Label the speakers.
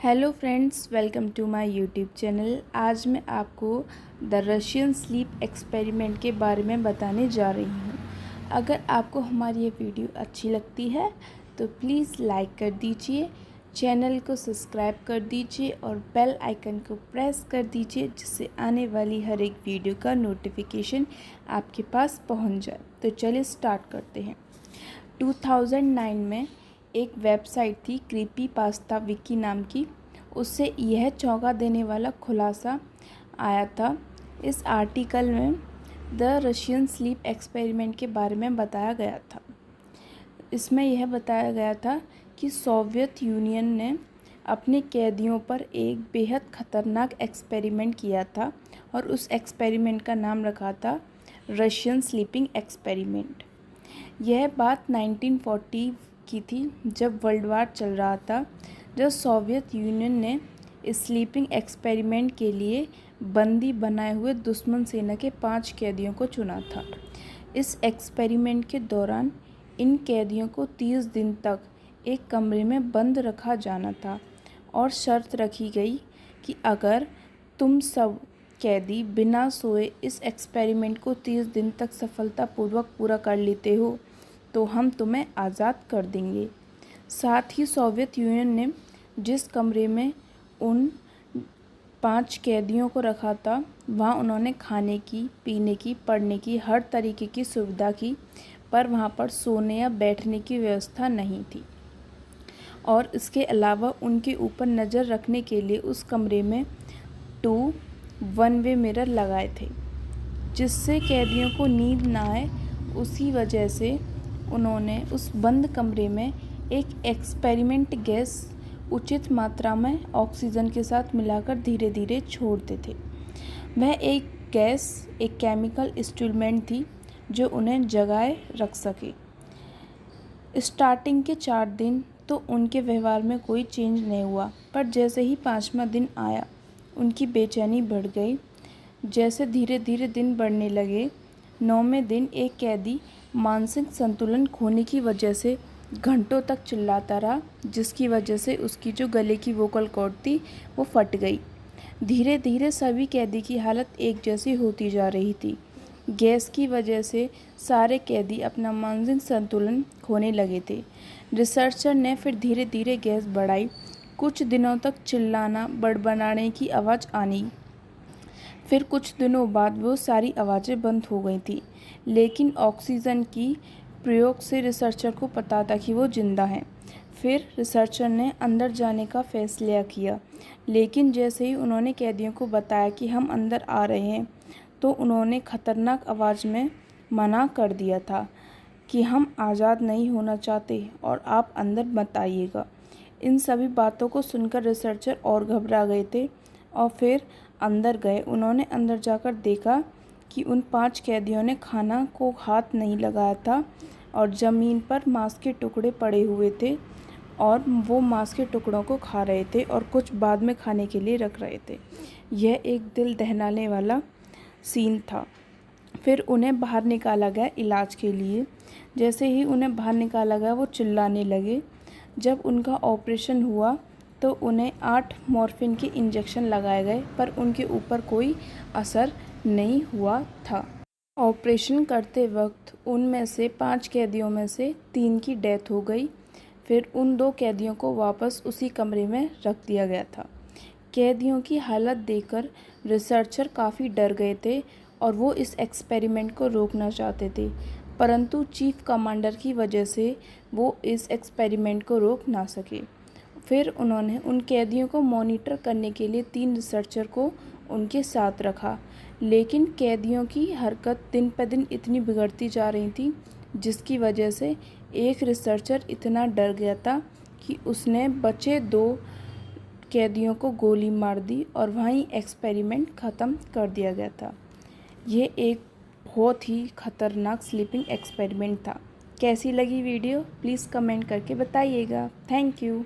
Speaker 1: Hello friends, welcome to my YouTube channel. आज मैं आपको द रशियन स्लीप एक्सपेरिमेंट के बारे में बताने जा रही हूँ। अगर आपको हमारी ये वीडियो अच्छी लगती है तो प्लीज़ लाइक कर दीजिए, चैनल को सब्सक्राइब कर दीजिए और बेल आइकन को प्रेस कर दीजिए, जिससे आने वाली हर एक वीडियो का नोटिफिकेशन आपके पास पहुँच जाए। तो चलिए स्टार्ट करते हैं। 2009 में एक वेबसाइट थी क्रीपी पास्ता विकी नाम की, उससे यह चौंका देने वाला खुलासा आया था। इस आर्टिकल में द रशियन स्लीप एक्सपेरिमेंट के बारे में बताया गया था। इसमें यह बताया गया था कि सोवियत यूनियन ने अपने कैदियों पर एक बेहद ख़तरनाक एक्सपेरिमेंट किया था और उस एक्सपेरिमेंट का नाम रखा था रशियन स्लीपिंग एक्सपेरिमेंट। यह बात 1940 की थी, जब वर्ल्ड वार चल रहा था, जब सोवियत यूनियन ने स्लीपिंग एक्सपेरिमेंट के लिए बंदी बनाए हुए दुश्मन सेना के 5 कैदियों को चुना था। इस एक्सपेरिमेंट के दौरान इन कैदियों को 30 दिन तक एक कमरे में बंद रखा जाना था और शर्त रखी गई कि अगर तुम सब कैदी बिना सोए इस एक्सपेरिमेंट को 30 दिन तक सफलतापूर्वक पूरा कर लेते हो तो हम तुम्हें आज़ाद कर देंगे। साथ ही सोवियत यूनियन ने जिस कमरे में उन 5 कैदियों को रखा था, वहाँ उन्होंने खाने की, पीने की, पढ़ने की हर तरीके की सुविधा की, पर वहाँ पर सोने या बैठने की व्यवस्था नहीं थी। और इसके अलावा उनके ऊपर नज़र रखने के लिए उस कमरे में 2 वन वे मिरर लगाए थे, जिससे कैदियों को नींद ना आए। उसी वजह से उन्होंने उस बंद कमरे में एक एक्सपेरिमेंट गैस उचित मात्रा में ऑक्सीजन के साथ मिलाकर धीरे धीरे छोड़ते थे। वह एक गैस एक केमिकल इंस्ट्रूमेंट थी जो उन्हें जगाए रख सके। स्टार्टिंग के 4 दिन तो उनके व्यवहार में कोई चेंज नहीं हुआ, पर जैसे ही 5वां दिन आया उनकी बेचैनी बढ़ गई। जैसे धीरे धीरे दिन बढ़ने लगे, 9वें दिन एक कैदी मानसिक संतुलन खोने की वजह से घंटों तक चिल्लाता रहा, जिसकी वजह से उसकी जो गले की वोकल कॉर्ड थी वो फट गई। धीरे धीरे सभी कैदी की हालत एक जैसी होती जा रही थी। गैस की वजह से सारे कैदी अपना मानसिक संतुलन खोने लगे थे। रिसर्चर ने फिर धीरे धीरे गैस बढ़ाई। कुछ दिनों तक चिल्लाना, बड़बड़ाने की आवाज़ आनी, फिर कुछ दिनों बाद वो सारी आवाज़ें बंद हो गई थी। लेकिन ऑक्सीजन की प्रयोग से रिसर्चर को पता था कि वो जिंदा हैं। फिर रिसर्चर ने अंदर जाने का फैसला किया, लेकिन जैसे ही उन्होंने कैदियों को बताया कि हम अंदर आ रहे हैं, तो उन्होंने ख़तरनाक आवाज़ में मना कर दिया था कि हम आज़ाद नहीं होना चाहते और आप अंदर मत आइएगा। इन सभी बातों को सुनकर रिसर्चर और घबरा गए थे और फिर अंदर गए। उन्होंने अंदर जाकर देखा कि उन 5 कैदियों ने खाना को हाथ नहीं लगाया था और ज़मीन पर मांस के टुकड़े पड़े हुए थे और वो मांस के टुकड़ों को खा रहे थे और कुछ बाद में खाने के लिए रख रहे थे। यह एक दिल दहलाने वाला सीन था। फिर उन्हें बाहर निकाला गया इलाज के लिए। जैसे ही उन्हें बाहर निकाला गया वो चिल्लाने लगे। जब उनका ऑपरेशन हुआ तो उन्हें 8 मॉर्फिन के इंजेक्शन लगाए गए, पर उनके ऊपर कोई असर नहीं हुआ था। ऑपरेशन करते वक्त उनमें से 5 कैदियों में से 3 की डेथ हो गई। फिर उन 2 कैदियों को वापस उसी कमरे में रख दिया गया था। कैदियों की हालत देखकर रिसर्चर काफ़ी डर गए थे और वो इस एक्सपेरिमेंट को रोकना चाहते थे, परंतु चीफ कमांडर की वजह से वो इस एक्सपेरिमेंट को रोक ना सके। फिर उन्होंने उन कैदियों को मॉनिटर करने के लिए 3 रिसर्चर को उनके साथ रखा, लेकिन कैदियों की हरकत दिन पर दिन इतनी बिगड़ती जा रही थी, जिसकी वजह से एक रिसर्चर इतना डर गया था कि उसने बचे 2 कैदियों को गोली मार दी और वहीं एक्सपेरिमेंट ख़त्म कर दिया गया था। ये एक बहुत ही ख़तरनाक स्लीपिंग एक्सपेरिमेंट था। कैसी लगी वीडियो प्लीज़ कमेंट करके बताइएगा। Thank you.